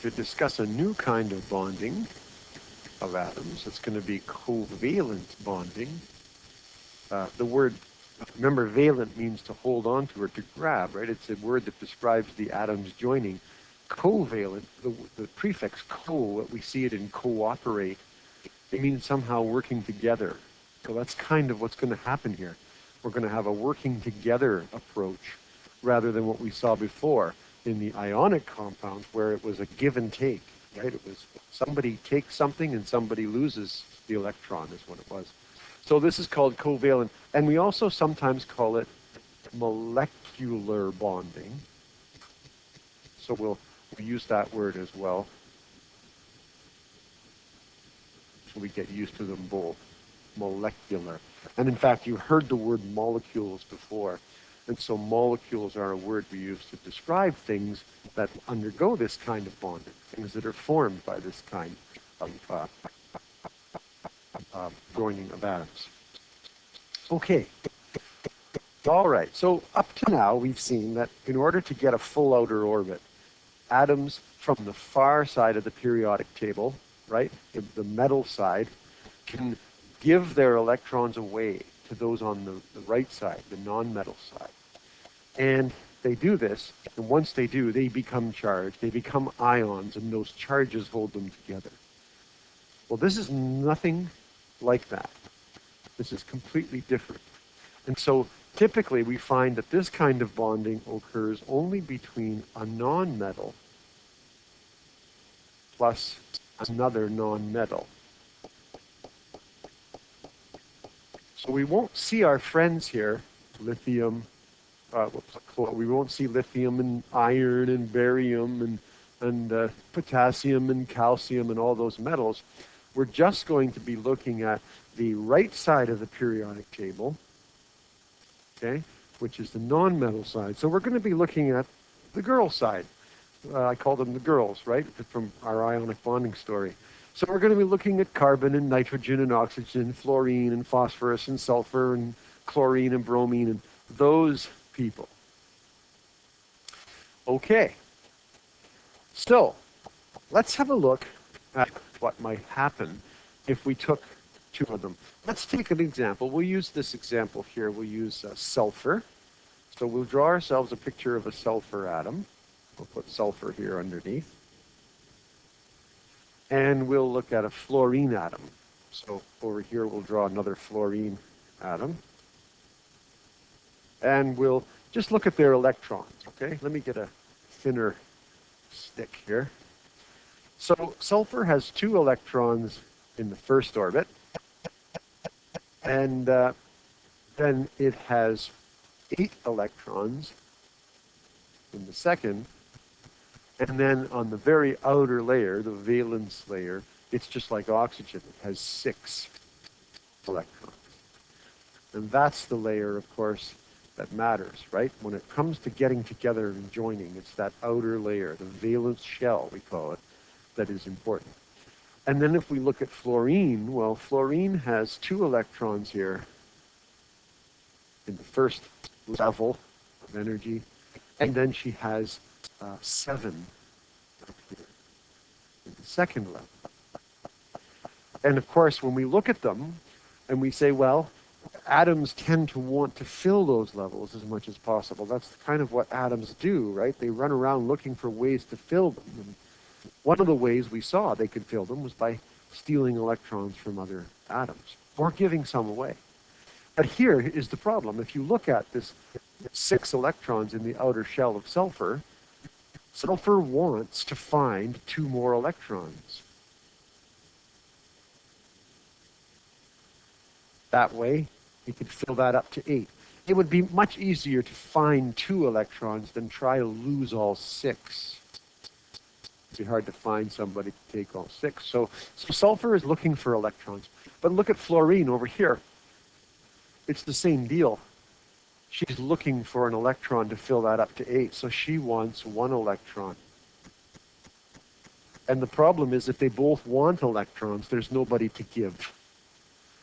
to discuss a new kind of bonding of atoms. It's going to be covalent bonding. The word, remember, valent means to hold on to or to grab, right? It's a word that describes the atoms joining. Covalent, the prefix co, we see it in cooperate. It means somehow working together. So that's kind of what's going to happen here. We're going to have a working together approach rather than what we saw before in the ionic compounds where it was a give and take, right? It was somebody takes something and somebody loses the electron is what it was. So this is called covalent. And we also sometimes call it molecular bonding. So we'll use that word as well. So we get used to them both. Molecular. And in fact, you heard the word molecules before. And so molecules are a word we use to describe things that undergo this kind of bonding, things that are formed by this kind of joining of atoms. Okay. All right. So up to now, we've seen that in order to get a full outer orbit, atoms from the far side of the periodic table, right, the metal side, can give their electrons away to those on the right side, the non-metal side. And they do this, and once they do, they become charged. They become ions, and those charges hold them together. Well, this is nothing like that. This is completely different. And so typically we find that this kind of bonding occurs only between a non-metal plus another non-metal. So we won't see our friends here, lithium, we won't see lithium and iron and barium and potassium and calcium and all those metals. We're just going to be looking at the right side of the periodic table, okay, which is the non-metal side. So we're going to be looking at the girl side. I call them the girls, right, from our ionic bonding story. So we're going to be looking at carbon and nitrogen and oxygen, fluorine and phosphorus and sulfur and chlorine and bromine and those people. Okay. So let's have a look at what might happen if we took two of them. Let's take an example. We'll use this example here. We'll use sulfur. So we'll draw ourselves a picture of a sulfur atom. We'll put sulfur here underneath. And we'll look at a fluorine atom. So over here we'll draw another fluorine atom. And we'll just look at their electrons, okay? Let me get a thinner stick here. So sulfur has 2 electrons in the first orbit. And then it has 8 electrons in the second. And then on the very outer layer, the valence layer, it's just like oxygen. It has 6 electrons. And that's the layer, of course, that matters, right? When it comes to getting together and joining, it's that outer layer, the valence shell, we call it, that is important. And then if we look at fluorine, well, fluorine has 2 electrons here in the first level of energy, and then she has 7 up here in the second level. And of course, when we look at them and we say, well, atoms tend to want to fill those levels as much as possible. That's kind of what atoms do, right? They run around looking for ways to fill them. And one of the ways we saw they could fill them was by stealing electrons from other atoms or giving some away. But here is the problem. If you look at this 6 electrons in the outer shell of sulfur, sulfur wants to find 2 more electrons. That way, we could fill that up to 8. It would be much easier to find 2 electrons than try to lose all 6. It'd be hard to find somebody to take all 6. So sulfur is looking for electrons. But look at fluorine over here. It's the same deal. She's looking for an electron to fill that up to 8. So she wants 1 electron. And the problem is if they both want electrons, there's nobody to give.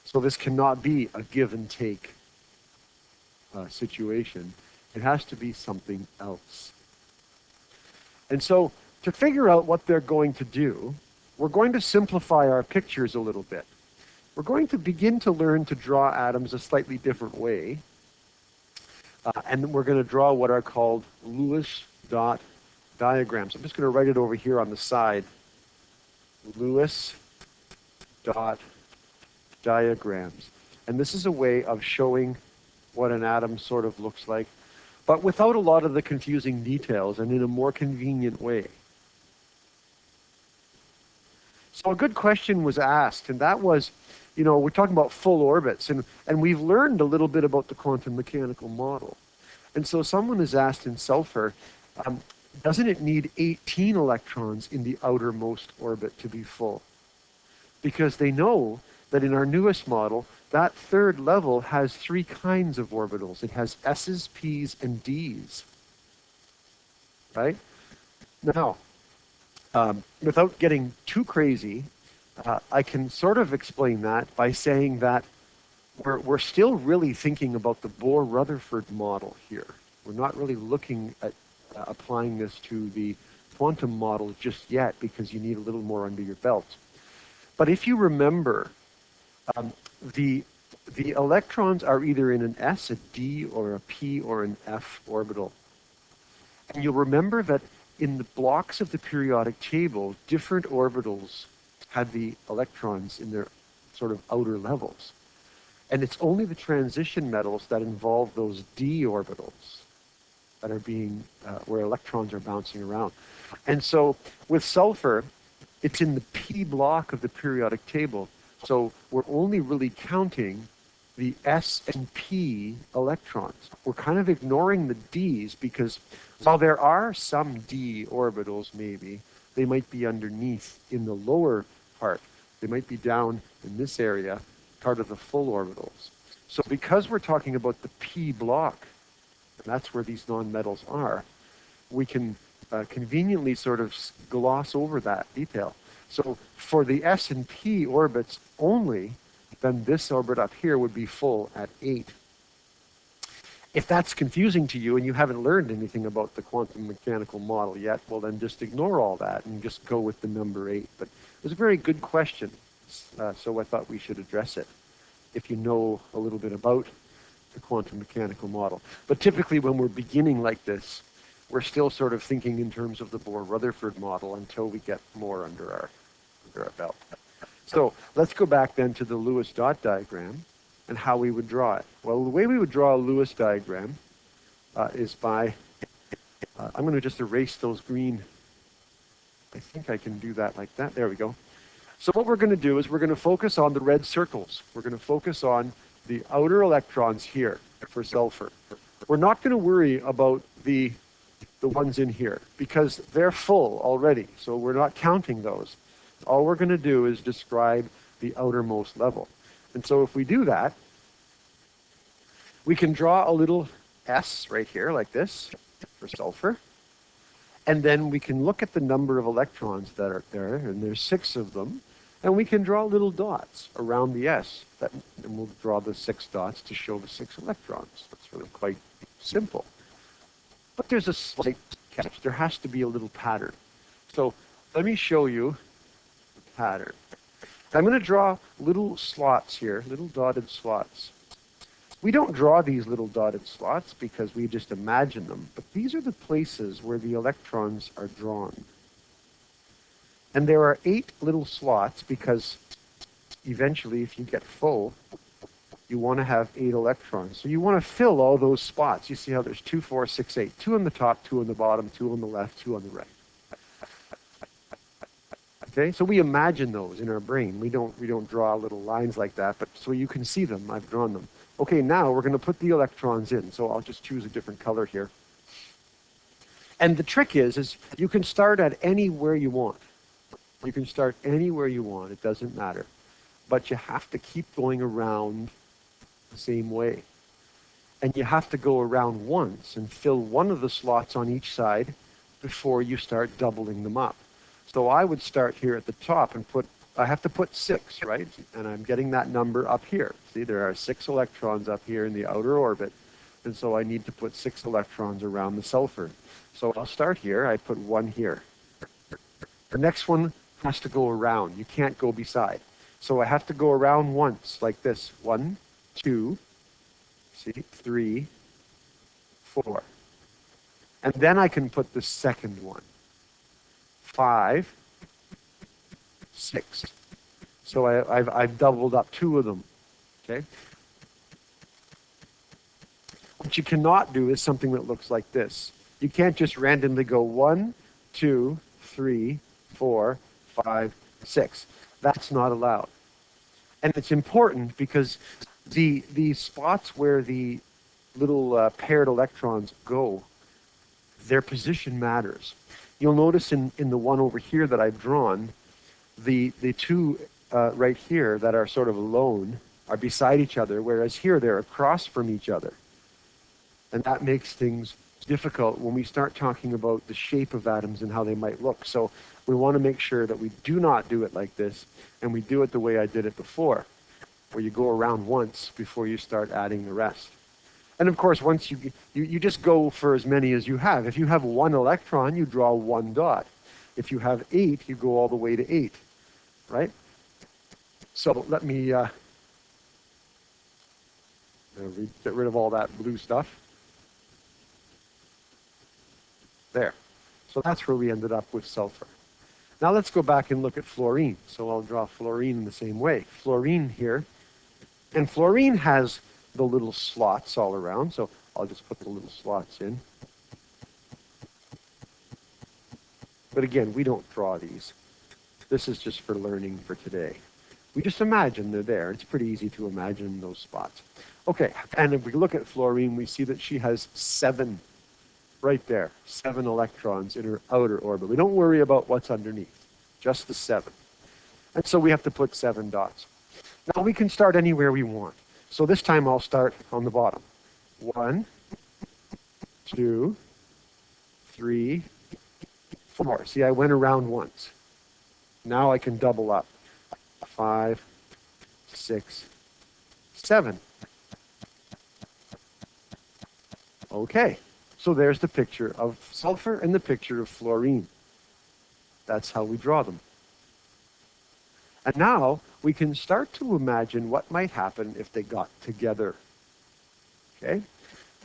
So this cannot be a give and take situation. It has to be something else. And so To figure out what they're going to do, we're going to simplify our pictures a little bit. We're going to begin to learn to draw atoms a slightly different way. And we're going to draw what are called Lewis dot diagrams. I'm just going to write it over here on the side. Lewis dot diagrams. And this is a way of showing what an atom sort of looks like, but without a lot of the confusing details and in a more convenient way. So a good question was asked, and that was, you know, we're talking about full orbits, and we've learned a little bit about the quantum mechanical model. And so someone is asked in Sulfur, doesn't it need 18 electrons in the outermost orbit to be full? Because they know that in our newest model, that third level has three kinds of orbitals. It has S's, P's, and D's. Right? Now, without getting too crazy, I can sort of explain that by saying that we're still really thinking about the Bohr-Rutherford model here. We're not really looking at applying this to the quantum model just yet because you need a little more under your belt. But if you remember, the electrons are either in an S, a D, or a P, or an F orbital. And you'll remember that in the blocks of the periodic table, different orbitals had the electrons in their sort of outer levels. And it's only the transition metals that involve those D orbitals that are being, where electrons are bouncing around. And so with sulfur, it's in the P block of the periodic table. So we're only really counting the S and P electrons. We're kind of ignoring the Ds because while there are some D orbitals maybe, they might be underneath in the lower part. They might be down in this area, part of the full orbitals. So because we're talking about the P block, and that's where these nonmetals are, we can conveniently sort of gloss over that detail. So for the S and P orbits only, then this orbit up here would be full at 8. If that's confusing to you and you haven't learned anything about the quantum mechanical model yet, well then just ignore all that and just go with the number 8. But it was a very good question, so I thought we should address it if you know a little bit about the quantum mechanical model. But typically when we're beginning like this, we're still sort of thinking in terms of the Bohr-Rutherford model until we get more under our belt. So let's go back then to the Lewis dot diagram and how we would draw it. Well, the way we would draw a Lewis diagram is by, I'm going to just erase those green. I think I can do that like that. There we go. So what we're going to do is we're going to focus on the red circles. We're going to focus on the outer electrons here for sulfur. We're not going to worry about the ones in here because they're full already. So we're not counting those. All we're going to do is describe the outermost level. And so if we do that, we can draw a little S right here like this for sulfur. And then we can look at the number of electrons that are there, and there's 6 of them. And we can draw little dots around the S. And we'll draw the 6 dots to show the 6 electrons. That's really quite simple. But there's a slight catch. There has to be a little pattern. So let me show you the pattern. I'm going to draw little slots here, little dotted slots. We don't draw these little dotted slots because we just imagine them, but these are the places where the electrons are drawn. And there are 8 little slots because eventually if you get full, you want to have 8 electrons. So you want to fill all those spots. You see how there's 2, 4, 6, 8. 2 on the top, 2 on the bottom, 2 on the left, 2 on the right. Okay, so we imagine those in our brain. We don't draw little lines like that, but so you can see them. I've drawn them. Okay, now we're going to put the electrons in. So I'll just choose a different color here. And the trick is you can start at anywhere you want. You can start anywhere you want. It doesn't matter. But you have to keep going around the same way. And you have to go around once and fill one of the slots on each side before you start doubling them up. So I would start here at the top and I have to put 6, right? And I'm getting that number up here. See, there are 6 electrons up here in the outer orbit. And so I need to put 6 electrons around the sulfur. So I'll start here. I put 1 here. The next one has to go around. You can't go beside. So I have to go around once, like this. 1, 2, see, 3, 4. And then I can put the second one. 5, 6. So I've doubled up 2 of them. Okay. What you cannot do is something that looks like this. You can't just randomly go 1, 2, 3, 4, 5, 6. That's not allowed. And it's important because the spots where the little paired electrons go, their position matters. You'll notice in the one over here that I've drawn, the two right here that are sort of alone are beside each other, whereas here they're across from each other. And that makes things difficult when we start talking about the shape of atoms and how they might look. So we want to make sure that we do not do it like this, and we do it the way I did it before, where you go around once before you start adding the rest. And of course, once you just go for as many as you have. If you have 1 electron, you draw 1 dot. If you have 8, you go all the way to 8, right? So let me get rid of all that blue stuff. There. So that's where we ended up with sulfur. Now let's go back and look at fluorine. So I'll draw fluorine in the same way. Fluorine here. And fluorine has the little slots all around. So I'll just put the little slots in. But again, we don't draw these. This is just for learning for today. We just imagine they're there. It's pretty easy to imagine those spots. Okay, and if we look at fluorine, we see that she has 7 right there, 7 electrons in her outer orbit. We don't worry about what's underneath, just the 7. And so we have to put 7 dots. Now we can start anywhere we want. So this time I'll start on the bottom. 1, 2, 3, 4. See, I went around once. Now I can double up. 5, 6, 7. Okay. So there's the picture of sulfur and the picture of fluorine. That's how we draw them. And now we can start to imagine what might happen if they got together. Okay?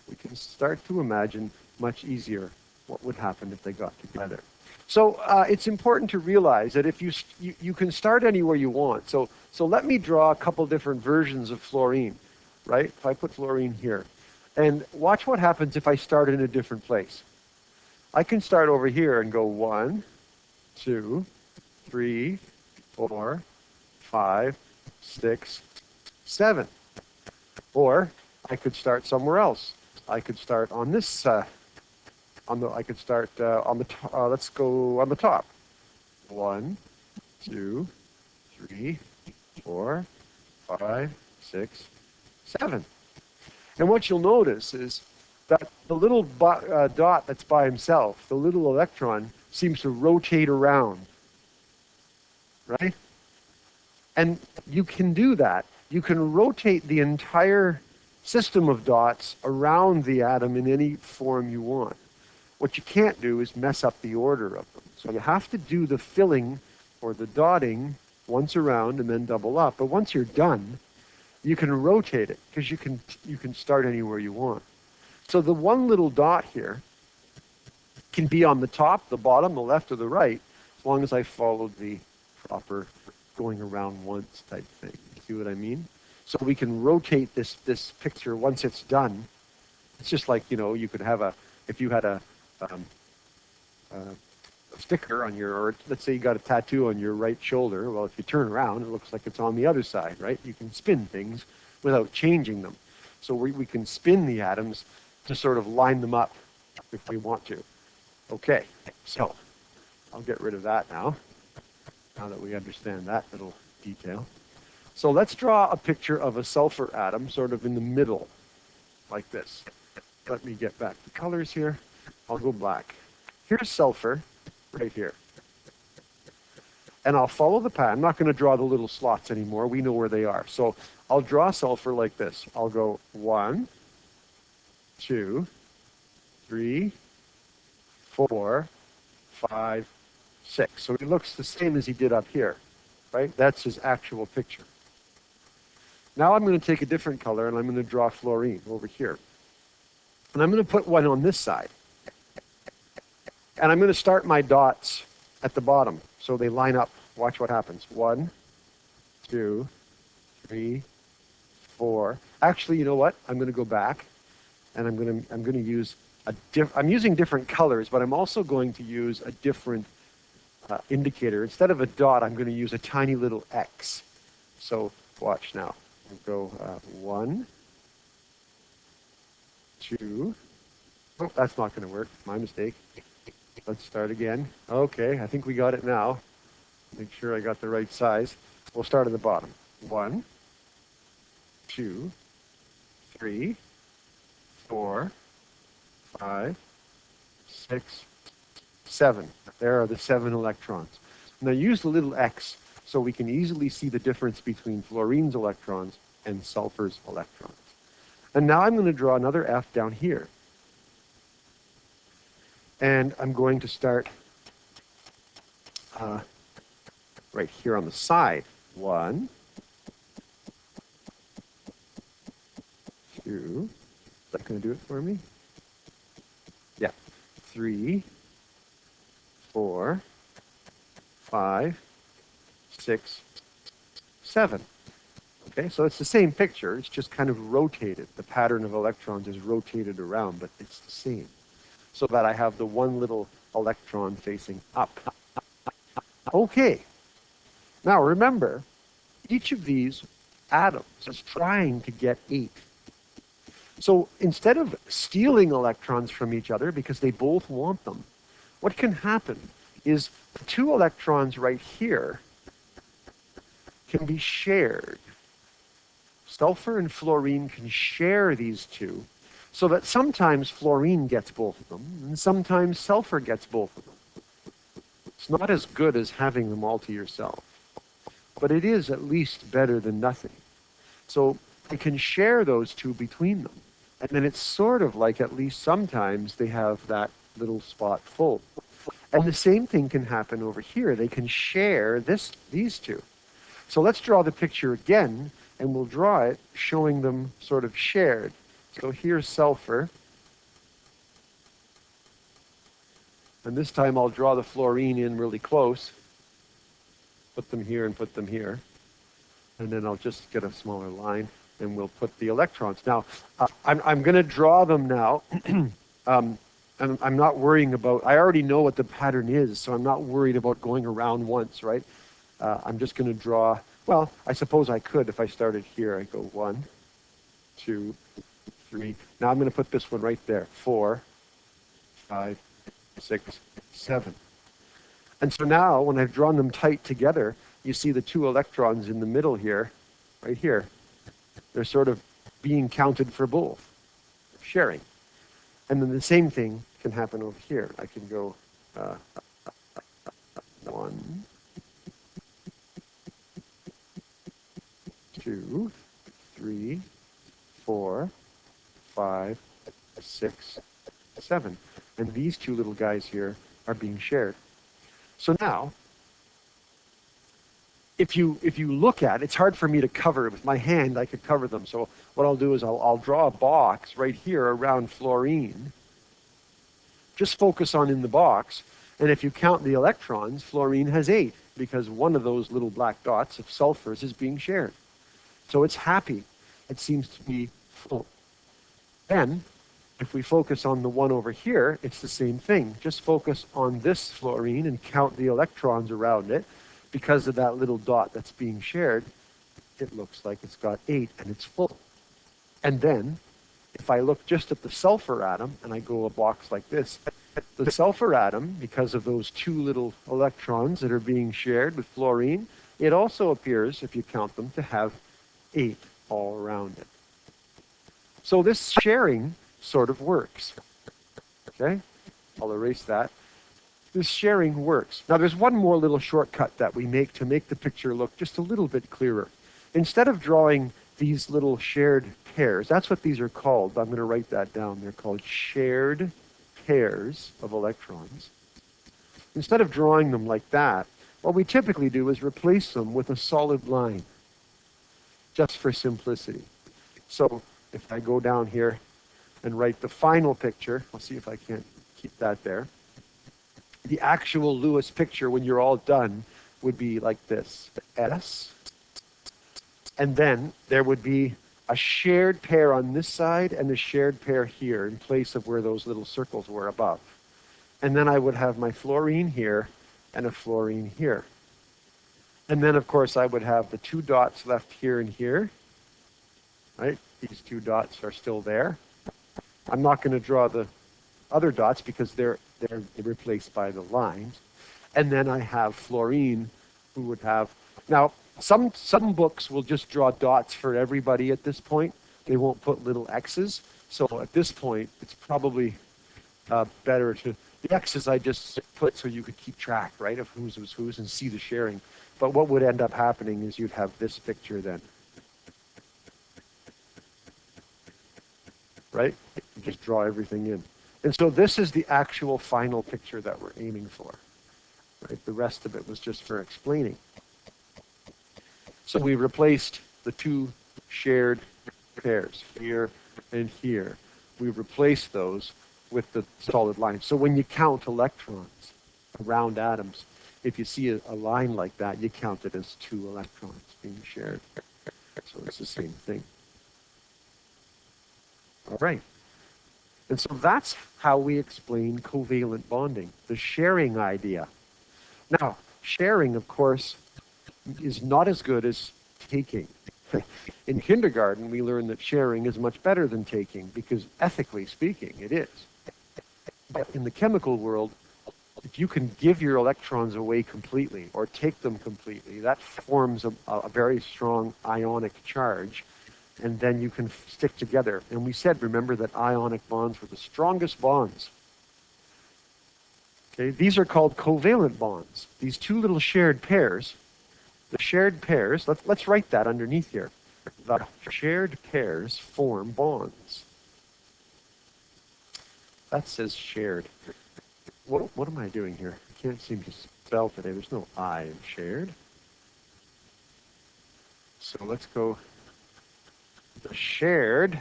We can start to imagine much easier what would happen if they got together. So it's important to realize that if you can start anywhere you want. So let me draw a couple different versions of fluorine, right? If I put fluorine here. And watch what happens if I start in a different place. I can start over here and go 1, 2, 3, 4, 5, 6, 7. Or I could start somewhere else. I could start on this. I could start on the. Let's go on the top. 1, 2, 3, 4, 5, 6, 7. And what you'll notice is that the little dot that's by himself, the little electron, seems to rotate around, right? And you can do that. You can rotate the entire system of dots around the atom in any form you want. What you can't do is mess up the order of them. So you have to do the filling or the dotting once around and then double up. But once you're done, you can rotate it because you can start anywhere you want. So the one little dot here can be on the top, the bottom, the left, or the right, as long as I followed the proper going around once type thing. See what I mean? So we can rotate this picture once it's done. It's just like, you could have if you had a sticker on or let's say you got a tattoo on your right shoulder. Well, if you turn around, it looks like it's on the other side, right? You can spin things without changing them. So we can spin the atoms to sort of line them up if we want to. Okay, so I'll get rid of that now that we understand that little detail. So let's draw a picture of a sulfur atom sort of in the middle, like this. Let me get back the colors here. I'll go black. Here's sulfur right here. And I'll follow the pattern. I'm not going to draw the little slots anymore. We know where they are. So I'll draw sulfur like this. I'll go 1, 2, 3, 4, 5, 6. So he looks the same as he did up here, right? That's his actual picture. Now I'm going to take a different color and I'm going to draw fluorine over here. And I'm going to put one on this side. And I'm going to start my dots at the bottom so they line up. Watch what happens. 1, 2, 3, 4. Actually, you know what? I'm going to go back and I'm going to use I'm using different colors, but I'm also going to use a different indicator. Instead of a dot, I'm going to use a tiny little X. So watch now. We'll go 1, 2. Oh, that's not going to work. My mistake. Let's start again. Okay, I think we got it now. Make sure I got the right size. We'll start at the bottom. 1, 2, 3, 4, 5, 6, 7. There are the 7 electrons. Now use the little X so we can easily see the difference between fluorine's electrons and sulfur's electrons. And now I'm going to draw another F down here. And I'm going to start right here on the side. 1, 2. Is that going to do it for me? Yeah. 3, 4, 5, 6, 7. Okay, so it's the same picture. It's just kind of rotated. The pattern of electrons is rotated around, but it's the same. So that I have the one little electron facing up. Okay. Now remember, each of these atoms is trying to get 8. So instead of stealing electrons from each other because they both want them, what can happen is the 2 electrons right here can be shared. Sulfur and fluorine can share these 2, so that sometimes fluorine gets both of them, and sometimes sulfur gets both of them. It's not as good as having them all to yourself, but it is at least better than nothing. So they can share those 2 between them, and then it's sort of like at least sometimes they have that little spot full. And the same thing can happen over here. They can share these 2. So let's draw the picture again, and we'll draw it showing them sort of shared. So here's sulfur. And this time I'll draw the fluorine in really close. Put them here and put them here. And then I'll just get a smaller line, and we'll put the electrons. Now, I'm going to draw them now. And I'm not worrying about, I already know what the pattern is, so I'm not worried about going around once, right? I'm just going to draw, well, I suppose I could if I started here. I go 1, 2, 3. Now I'm going to put this one right there. 4, 5, 6, 7. And so now, when I've drawn them tight together, you see the 2 electrons in the middle here, right here. They're sort of being counted for both, sharing. And then the same thing can happen over here. I can go 1, 2, 3, 4, 5, 6, 7. And these 2 little guys here are being shared. So now, if you look at it, it's hard for me to cover. With my hand, I could cover them. So what I'll do is I'll draw a box right here around fluorine. Just focus on in the box. And if you count the electrons, fluorine has 8, because one of those little black dots of sulfurs is being shared. So it's happy. It seems to be full. Then, if we focus on the one over here, it's the same thing. Just focus on this fluorine and count the electrons around it. Because of that little dot that's being shared, it looks like it's got 8 and it's full. And then, if I look just at the sulfur atom and I go a box like this, the sulfur atom, because of those 2 little electrons that are being shared with fluorine, it also appears, if you count them, to have 8 all around it. So this sharing sort of works. Okay? I'll erase that. This sharing works. Now there's one more little shortcut that we make to make the picture look just a little bit clearer. Instead of drawing these little shared pairs, that's what these are called. I'm going to write that down. They're called shared pairs of electrons. instead of drawing them like that, what we typically do is replace them with a solid line, just for simplicity. So if I go down here and write the final picture, I'll see if I can't keep that there. The actual Lewis picture, when you're all done, would be like this, S. And then there would be a shared pair on this side and a shared pair here in place of where those little circles were above. And then I would have my fluorine here and a fluorine here. And then, of course, I would have the 2 dots left here and here, right? These 2 dots are still there. I'm not going to draw the other dots because they're replaced by the lines. And then I have fluorine, who would have... Now, some books will just draw dots for everybody at this point. They won't put little X's. So at this point, it's probably better to... The X's I just put so you could keep track, right, of whose was whose and see the sharing. But what would end up happening is you'd have this picture then. Right? You just draw everything in. And so this is the actual final picture that we're aiming for. Right? The rest of it was just for explaining. So we replaced the 2 shared pairs, here and here. We replaced those with the solid line. So when you count electrons around atoms, if you see a line like that, you count it as 2 electrons being shared. So it's the same thing. All right. And so that's how we explain covalent bonding, the sharing idea. Now, sharing, of course, is not as good as taking. In kindergarten, we learn that sharing is much better than taking because, ethically speaking, it is. But in the chemical world, if you can give your electrons away completely or take them completely, that forms a very strong ionic charge, and then you can stick together. And we said, remember, that ionic bonds were the strongest bonds. Okay, these are called covalent bonds. These 2 little shared pairs, the shared pairs, let's write that underneath here. The shared pairs form bonds. That says shared. What am I doing here? I can't seem to spell today. There's no I in shared. So let's go. The shared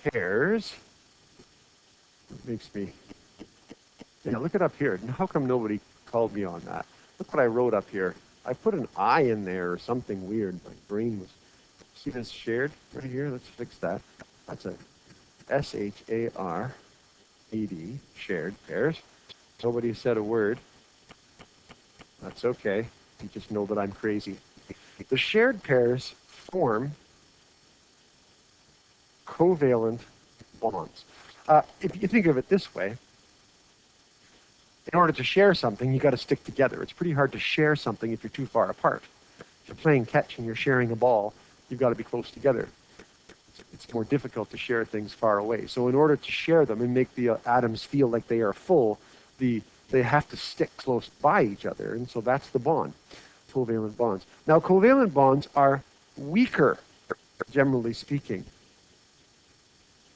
pairs. It makes me... Yeah, look it up here. How come nobody called me on that? Look what I wrote up here. I put an I in there or something weird. My brain was... See this shared right here? Let's fix that. That's a S-H-A-R. AD, shared pairs. Nobody said a word. That's okay. You just know that I'm crazy. The shared pairs form covalent bonds. If you think of it this way, in order to share something, you got to stick together. It's pretty hard to share something if you're too far apart. If you're playing catch and you're sharing a ball, you've got to be close together. It's more difficult to share things far away. So in order to share them and make the atoms feel like they are full, they have to stick close by each other. And so that's the bond, covalent bonds. Now, covalent bonds are weaker, generally speaking,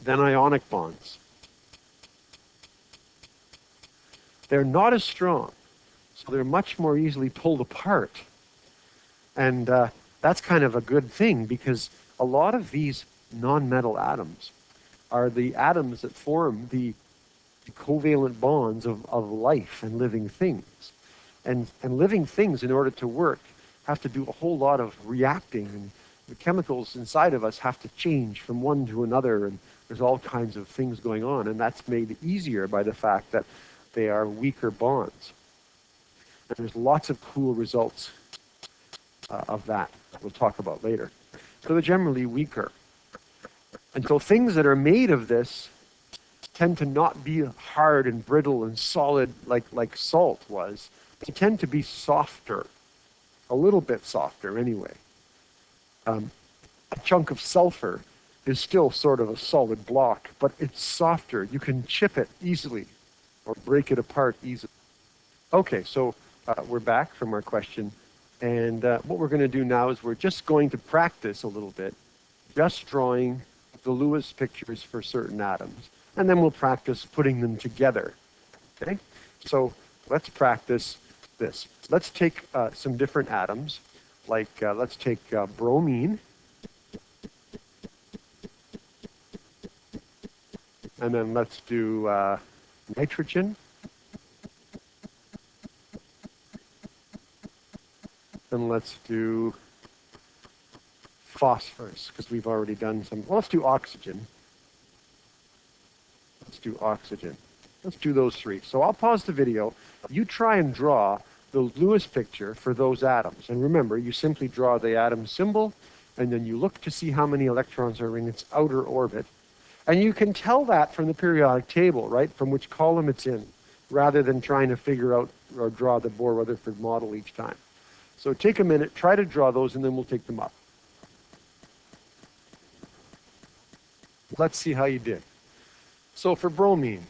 than ionic bonds. They're not as strong, so they're much more easily pulled apart. And that's kind of a good thing because a lot of these non-metal atoms are the atoms that form the covalent bonds of life and living things. And living things, in order to work, have to do a whole lot of reacting, and the chemicals inside of us have to change from one to another, and there's all kinds of things going on, and that's made easier by the fact that they are weaker bonds. And there's lots of cool results of that we'll talk about later. So they're generally weaker. And so things that are made of this tend to not be hard and brittle and solid like salt was. They tend to be softer, a little bit softer anyway. A chunk of sulfur is still sort of a solid block, but it's softer. You can chip it easily or break it apart easily. Okay, so we're back from our question. And what we're going to do now is we're just going to practice a little bit, just drawing the Lewis pictures for certain atoms. And then we'll practice putting them together. Okay? So let's practice this. Let's take some different atoms, like let's take bromine, and then let's do nitrogen, and let's do phosphorus, because we've already done some. Well, let's do oxygen. Let's do oxygen. Let's do those three. So I'll pause the video. You try and draw the Lewis picture for those atoms. And remember, you simply draw the atom symbol, and then you look to see how many electrons are in its outer orbit. And you can tell that from the periodic table, right, from which column it's in, rather than trying to figure out or draw the Bohr-Rutherford model each time. So take a minute, try to draw those, and then we'll take them up. Let's see how you did. So for bromine,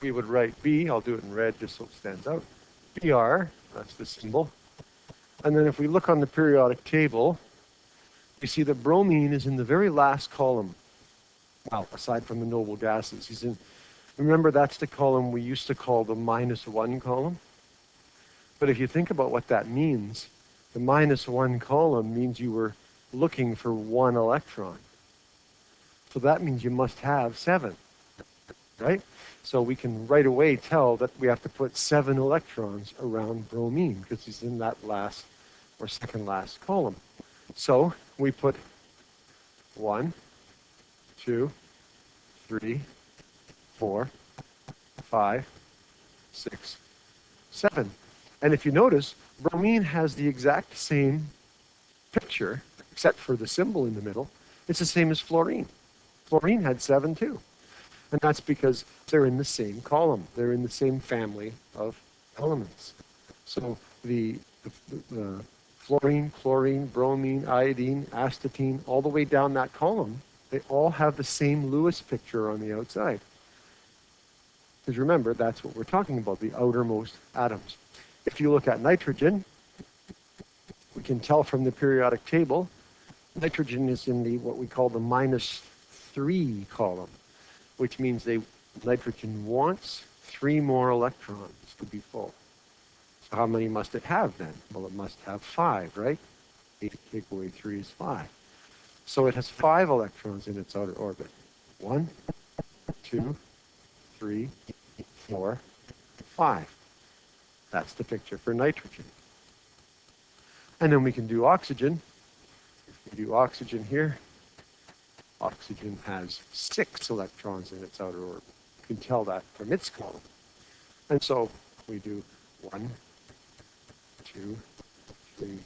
we would write B, I'll do it in red just so it stands out, Br, that's the symbol. And then if we look on the periodic table, we see that bromine is in the very last column. Well, aside from the noble gases, he's in, remember that's the column we used to call the -1 column? But if you think about what that means, the -1 column means you were looking for 1 electron. So that means you must have 7, right? So we can right away tell that we have to put 7 electrons around bromine because he's in that last or second last column. So we put 1, 2, 3, 4, 5, 6, 7. And if you notice, bromine has the exact same picture, except for the symbol in the middle. It's the same as fluorine. Fluorine had 7 too. And that's because they're in the same column. They're in the same family of elements. So the fluorine, chlorine, bromine, iodine, astatine, all the way down that column, they all have the same Lewis picture on the outside. Because remember, that's what we're talking about, the outermost atoms. If you look at nitrogen, we can tell from the periodic table, nitrogen is in the what we call the -3 column, which means nitrogen wants 3 more electrons to be full. So how many must it have then? Well, it must have 5, right? 8 take away 3 is 5. So it has 5 electrons in its outer orbit. 1, 2, 3, 4, 5. That's the picture for nitrogen. And then we can do oxygen. If we do oxygen here, oxygen has 6 electrons in its outer orbit. You can tell that from its column. And so we do 1, 2, 3,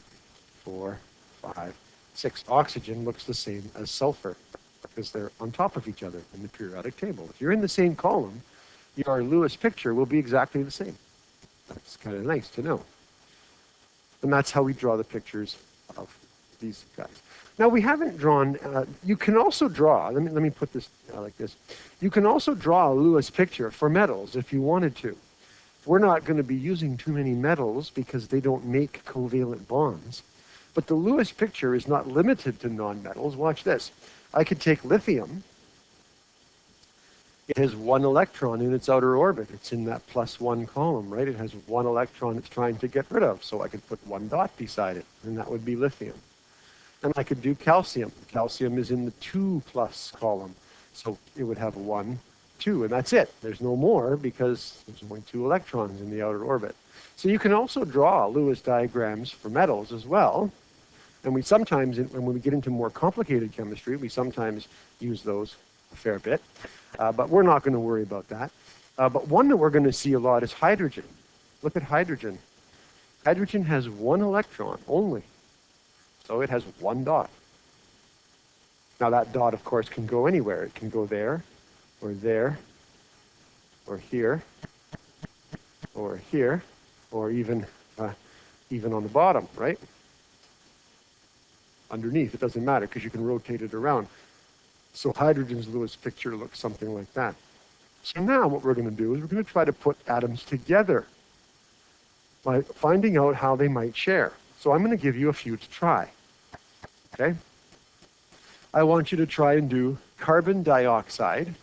4, 5, 6. Oxygen looks the same as sulfur because they're on top of each other in the periodic table. If you're in the same column, your Lewis picture will be exactly the same. That's kind of nice to know. And that's how we draw the pictures of these guys. Now we haven't drawn, you can also draw, let me put this like this. You can also draw a Lewis picture for metals if you wanted to. We're not going to be using too many metals because they don't make covalent bonds. But the Lewis picture is not limited to nonmetals. Watch this. I could take lithium. It has 1 electron in its outer orbit. It's in that +1 column, right? It has 1 electron it's trying to get rid of. So I could put 1 dot beside it, and that would be lithium. And I could do calcium. Calcium is in the 2+ column. So it would have 1, 2, and that's it. There's no more because there's only 2 electrons in the outer orbit. So you can also draw Lewis diagrams for metals as well. And we sometimes, when we get into more complicated chemistry, we sometimes use those a fair bit. But we're not going to worry about that. But one that we're going to see a lot is hydrogen. Look at hydrogen. Hydrogen has 1 electron only. So it has 1 dot. Now that dot, of course, can go anywhere. It can go there, or here, or even on the bottom, right? Underneath, it doesn't matter because you can rotate it around. So hydrogen's Lewis picture looks something like that. So now what we're going to do is we're going to try to put atoms together by finding out how they might share. So I'm going to give you a few to try. Okay? I want you to try and do carbon dioxide.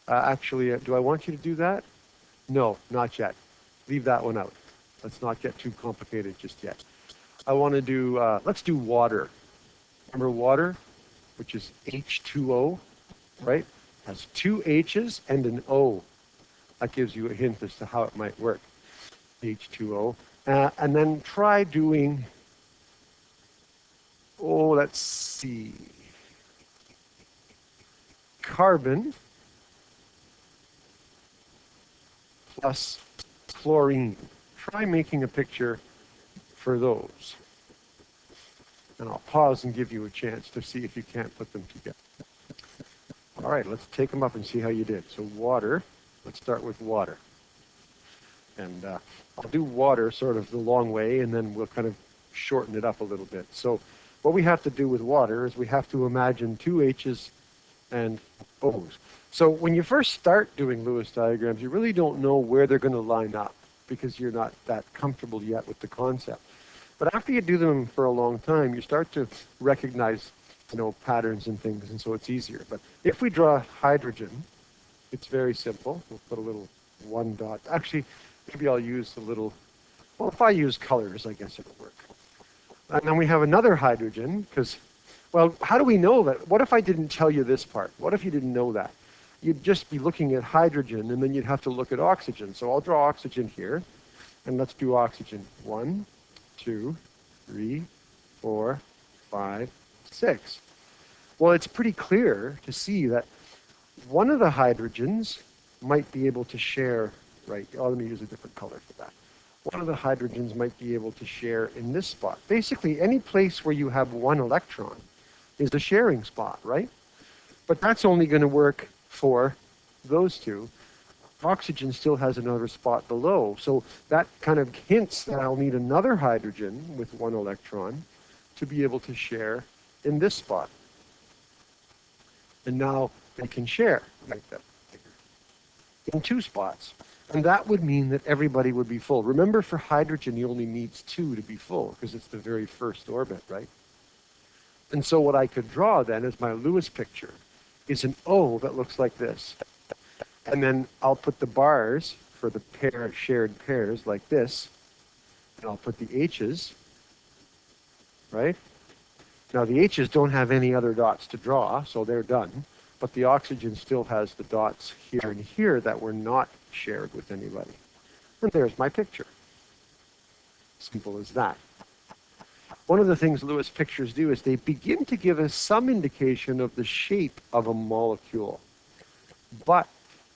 Actually, do I want you to do that? No, not yet. Leave that one out. Let's not get too complicated just yet. I want to do, let's do water. Remember water, which is H2O, right? Has two H's and an O. That gives you a hint as to how it might work. H2O. And then try doing, oh, let's see, carbon plus chlorine. Try making a picture for those. And I'll pause and give you a chance to see if you can't put them together. All right, let's take them up and see how you did. So water, let's start with water. And I'll do water sort of the long way, and then we'll kind of shorten it up a little bit. So what we have to do with water is we have to imagine two H's and O's. So when you first start doing Lewis diagrams, you really don't know where they're going to line up because you're not that comfortable yet with the concept. But after you do them for a long time, you start to recognize, patterns and things, and so it's easier. But if we draw hydrogen, it's very simple. We'll put a little one dot. Actually, maybe I'll use a little, well, if I use colors, I guess it'll work. And then we have another hydrogen, because, well, how do we know that? What if I didn't tell you this part? What if you didn't know that? You'd just be looking at hydrogen, and then you'd have to look at oxygen. So I'll draw oxygen here, and let's do oxygen. 1, 2, 3, 4, 5, 6. Well, it's pretty clear to see that one of the hydrogens might be able to share, right? Oh, let me use a different color for that. One of the hydrogens might be able to share in this spot. Basically, any place where you have one electron is a sharing spot, right? But that's only going to work for those two. Oxygen still has another spot below. So that kind of hints that I'll need another hydrogen with one electron to be able to share in this spot. And now they can share like that in two spots. And that would mean that everybody would be full. Remember, for hydrogen, you only need two to be full because it's the very first orbit, right? And so what I could draw then as my Lewis picture is an O that looks like this. And then I'll put the bars for the shared pairs like this. And I'll put the H's, right? Now the H's don't have any other dots to draw, so they're done. But the oxygen still has the dots here and here that were not shared with anybody. And there's my picture. Simple as that. One of the things Lewis pictures do is they begin to give us some indication of the shape of a molecule. But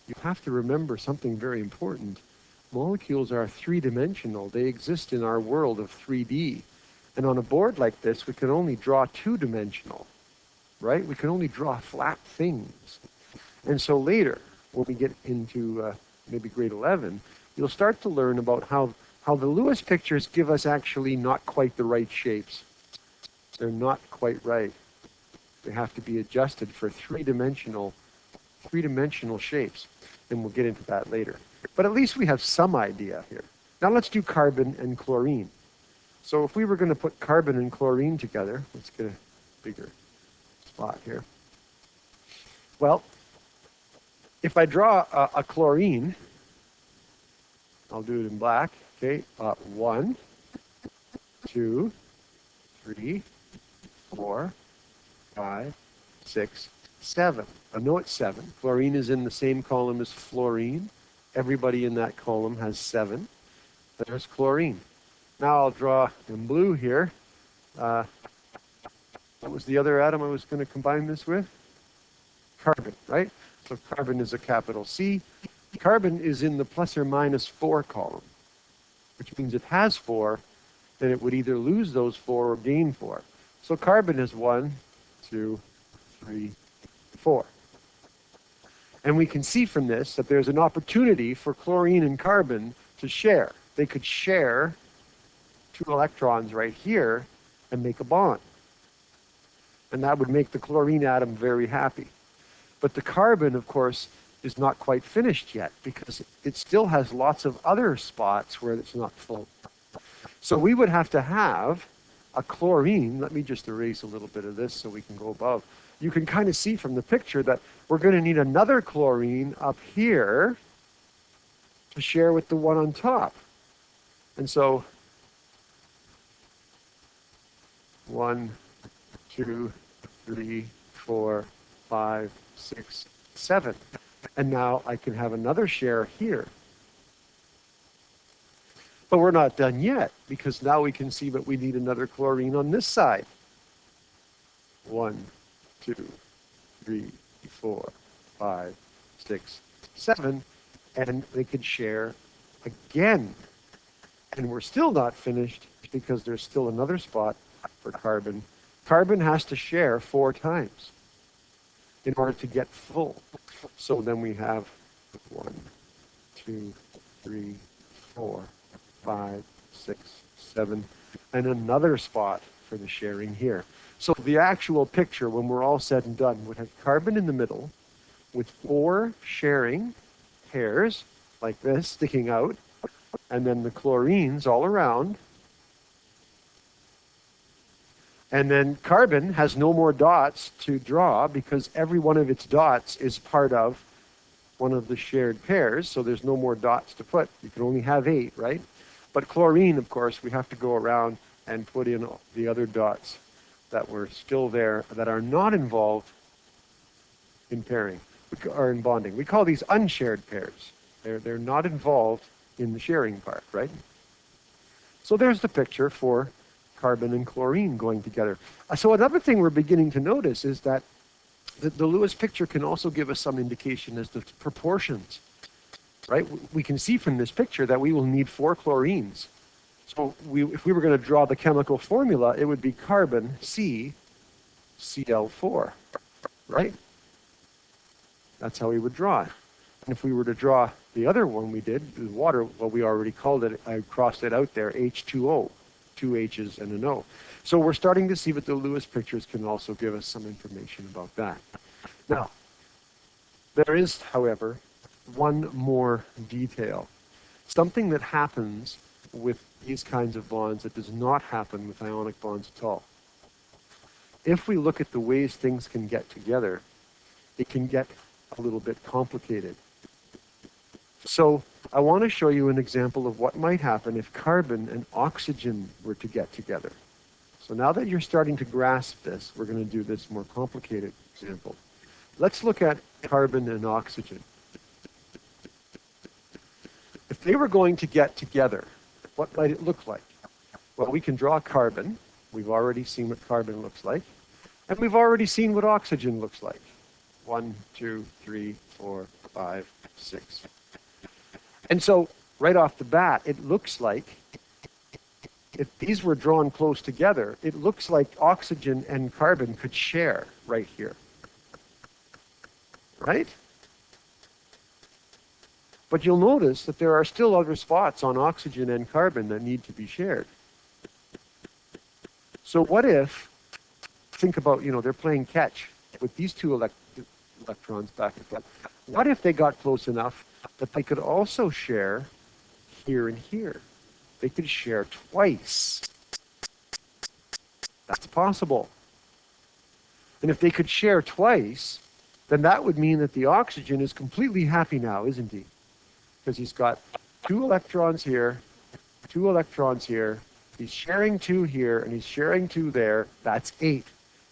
you have to remember something very important. Molecules are three-dimensional. They exist in our world of 3D. And on a board like this, we can only draw two-dimensional, right? We can only draw flat things. And so later, when we get into maybe grade 11, you'll start to learn about how the Lewis pictures give us actually not quite the right shapes. They're not quite right. They have to be adjusted for three-dimensional shapes. And we'll get into that later. But at least we have some idea here. Now let's do carbon and chlorine. So if we were going to put carbon and chlorine together, let's get a bigger spot here. Well, if I draw a chlorine, I'll do it in black. Okay, 1, 2, 3, 4, 5, 6, 7. I know it's 7. Chlorine is in the same column as fluorine. Everybody in that column has 7. There's chlorine. Now I'll draw in blue here. What was the other atom I was going to combine this with? Carbon, right? So carbon is a capital C. Carbon is in the plus or minus 4 column, which means it has 4, then it would either lose those 4 or gain 4. So carbon is 1, 2, 3, 4. And we can see from this that there's an opportunity for chlorine and carbon to share. They could share 2 electrons right here and make a bond. And that would make the chlorine atom very happy. But the carbon, of course, is not quite finished yet because it still has lots of other spots where it's not full. So we would have to have a chlorine. Let me just erase a little bit of this so we can go above. you can kind of see from the picture that we're going to need another chlorine up here to share with the one on top. And so 1, 2, 3, 4, 5, 6, 7. And now I can have another share here. But we're not done yet, because now we can see that we need another chlorine on this side. 1, 2, 3, 4, 5, 6, 7. And they could share again. And we're still not finished, because there's still another spot for carbon. Carbon has to share 4 times in order to get full. So then we have 1, 2, 3, 4, 5, 6, 7, and another spot for the sharing here. So the actual picture, when we're all said and done, would have carbon in the middle with 4 sharing pairs like this sticking out, and then the chlorines all around. And then carbon has no more dots to draw, because every one of its dots is part of one of the shared pairs, so there's no more dots to put. You can only have 8, right? But chlorine, of course, we have to go around and put in the other dots that were still there that are not involved in pairing or in bonding. We call these unshared pairs. They're not involved in the sharing part, right? So there's the picture for carbon and chlorine going together. So another thing we're beginning to notice is that the Lewis picture can also give us some indication as to proportions, right? We can see from this picture that we will need 4 chlorines. So if we were going to draw the chemical formula, it would be carbon C, Cl4, right? That's how we would draw it. And if we were to draw the other one we did, the water, well, we already called it, I crossed it out there, H2O, 2 H's and an O. So we're starting to see that the Lewis pictures can also give us some information about that. Now, there is, however, one more detail. Something that happens with these kinds of bonds that does not happen with ionic bonds at all. If we look at the ways things can get together, it can get a little bit complicated. So I want to show you an example of what might happen if carbon and oxygen were to get together. So now that you're starting to grasp this, we're going to do this more complicated example. Let's look at carbon and oxygen. If they were going to get together, what might it look like? Well, we can draw carbon. We've already seen what carbon looks like. And we've already seen what oxygen looks like. 1, 2, 3, 4, 5, 6. And so, right off the bat, it looks like, if these were drawn close together, it looks like oxygen and carbon could share right here. Right? But you'll notice that there are still other spots on oxygen and carbon that need to be shared. So what if, think about, they're playing catch with these 2 electrons back and forth. What if they got close enough that they could also share here and here? They could share twice. That's possible. And if they could share twice, then that would mean that the oxygen is completely happy now, isn't he? Because he's got 2 electrons here, 2 electrons here, he's sharing 2 here, and he's sharing 2 there. That's 8.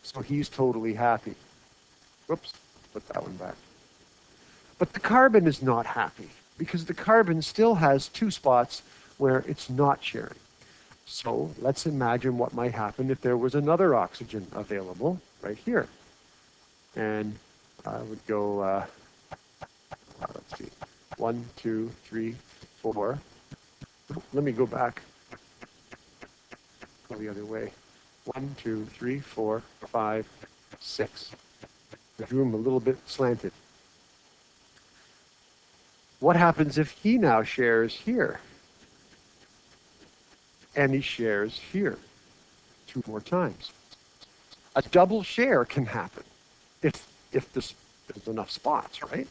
So he's totally happy. Whoops, put that one back. But the carbon is not happy, because the carbon still has 2 spots where it's not sharing. So let's imagine what might happen if there was another oxygen available right here. And I would go, let's see, 1, 2, 3, 4. Let me go back. Go the other way. 1, 2, 3, 4, 5, 6. I drew him a little bit slanted. What happens if he now shares here? And he shares here 2 more times. A double share can happen if there's enough spots, right?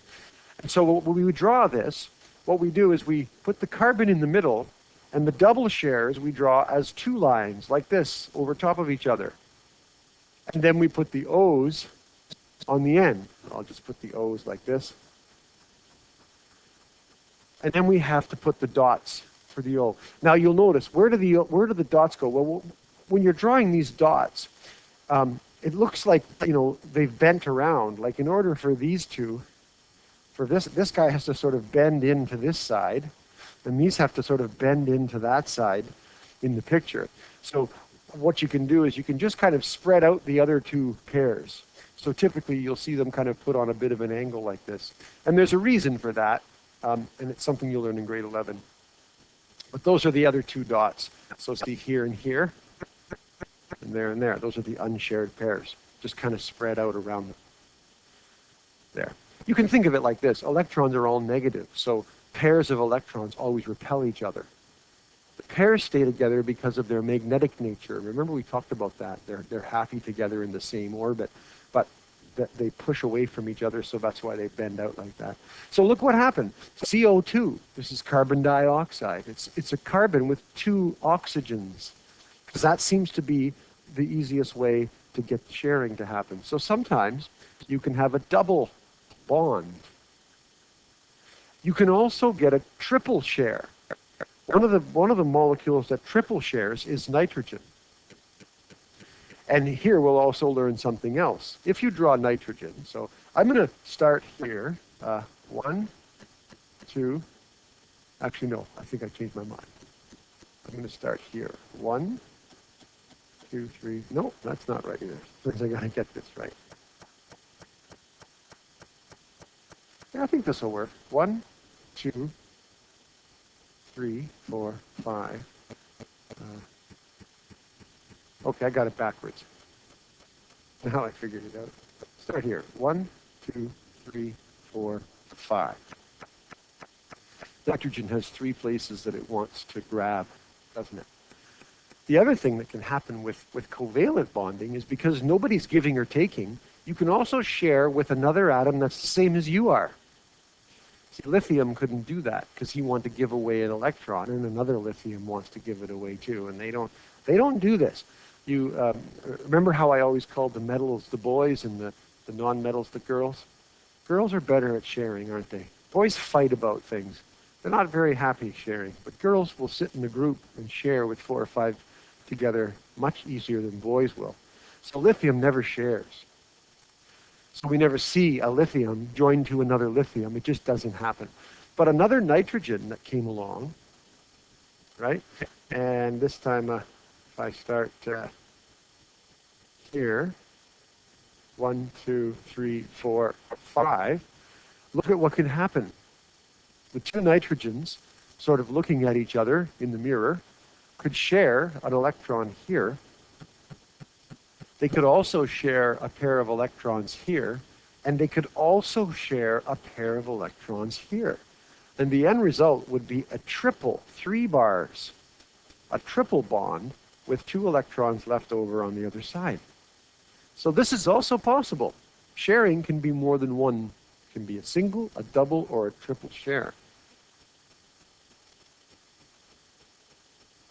And so when we draw this, what we do is we put the carbon in the middle, and the double shares we draw as 2 lines like this over top of each other. And then we put the O's on the end. I'll just put the O's like this. And then we have to put the dots for the O. Now you'll notice, where do the dots go? Well, when you're drawing these dots, it looks like, they've bent around. Like in order for these two, for this guy has to sort of bend into this side, and these have to sort of bend into that side in the picture. So what you can do is you can just kind of spread out the other two pairs. So typically you'll see them kind of put on a bit of an angle like this. And there's a reason for that, and it's something you'll learn in grade 11. But those are the other two dots. So see here and here, and there and there. Those are the unshared pairs, just kind of spread out around them. There. You can think of it like this. Electrons are all negative, so pairs of electrons always repel each other. The pairs stay together because of their magnetic nature. Remember we talked about that. They're happy together in the same orbit, but they push away from each other, so that's why they bend out like that. So look what happened. CO2, this is carbon dioxide. It's a carbon with two oxygens, because that seems to be the easiest way to get sharing to happen. So sometimes you can have a double bond. You can also get a triple share. One of the molecules that triple shares is nitrogen. And here we'll also learn something else. If you draw nitrogen, so I'm going to start here. 1, 2. Actually, no, I think I changed my mind. I'm going to start here. 1, 2, 3. No, that's not right either. Because I got to get this right. Yeah, I think this will work. 1, 2, 3, 4, 5. Okay, I got it backwards. Now I figured it out. Start here. 1, 2, 3, 4, 5. Nitrogen has 3 places that it wants to grab, doesn't it? The other thing that can happen with covalent bonding is because nobody's giving or taking, you can also share with another atom that's the same as you are. See, lithium couldn't do that because he wanted to give away an electron, and another lithium wants to give it away too, and they don't do this. You remember how I always called the metals the boys and the non-metals the girls? Girls are better at sharing, aren't they? Boys fight about things. They're not very happy sharing, but girls will sit in a group and share with 4 or 5 together much easier than boys will. So lithium never shares. So we never see a lithium joined to another lithium. It just doesn't happen. But another nitrogen that came along, right? And this time, if I start here, 1, 2, 3, 4, 5, look at what can happen. The two nitrogens, sort of looking at each other in the mirror, could share an electron here. They could also share a pair of electrons here, and they could also share a pair of electrons here. And the end result would be a triple, 3 bars, a triple bond with 2 electrons left over on the other side. So this is also possible. Sharing can be more than one. It can be a single, a double, or a triple share.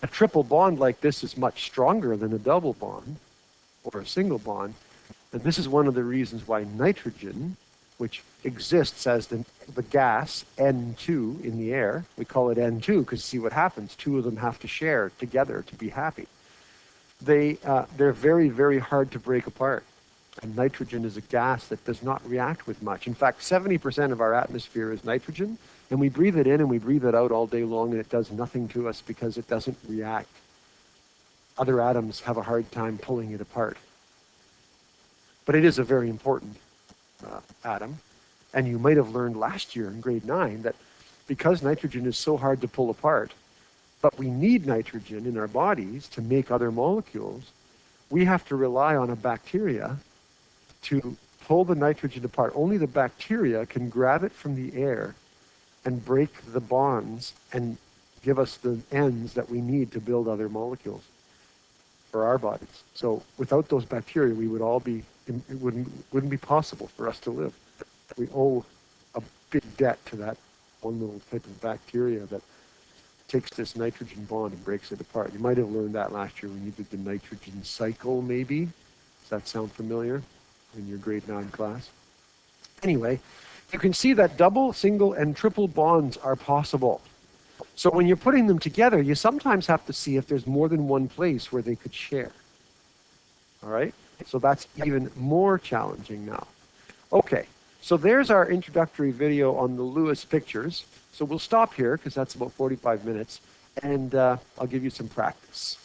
A triple bond like this is much stronger than a double bond or a single bond. And this is one of the reasons why nitrogen, which exists as the gas N2 in the air, we call it N2 because see what happens. 2 of them have to share together to be happy. They're very, very hard to break apart. And nitrogen is a gas that does not react with much. In fact, 70% of our atmosphere is nitrogen, and we breathe it in and we breathe it out all day long, and it does nothing to us because it doesn't react. Other atoms have a hard time pulling it apart. But it is a very important atom. And you might have learned last year in grade 9 that because nitrogen is so hard to pull apart, but we need nitrogen in our bodies to make other molecules, we have to rely on a bacteria to pull the nitrogen apart. Only the bacteria can grab it from the air and break the bonds and give us the ends that we need to build other molecules for our bodies. So without those bacteria, we would all be, it wouldn't be possible for us to live. We owe a big debt to that one little type of bacteria that takes this nitrogen bond and breaks it apart. You might have learned that last year when you did the nitrogen cycle, maybe. Does that sound familiar? in your grade 9 class. Anyway, you can see that double, single, and triple bonds are possible. So when you're putting them together, you sometimes have to see if there's more than one place where they could share. All right? So that's even more challenging now. Okay, so there's our introductory video on the Lewis pictures. So we'll stop here because that's about 45 minutes, and I'll give you some practice.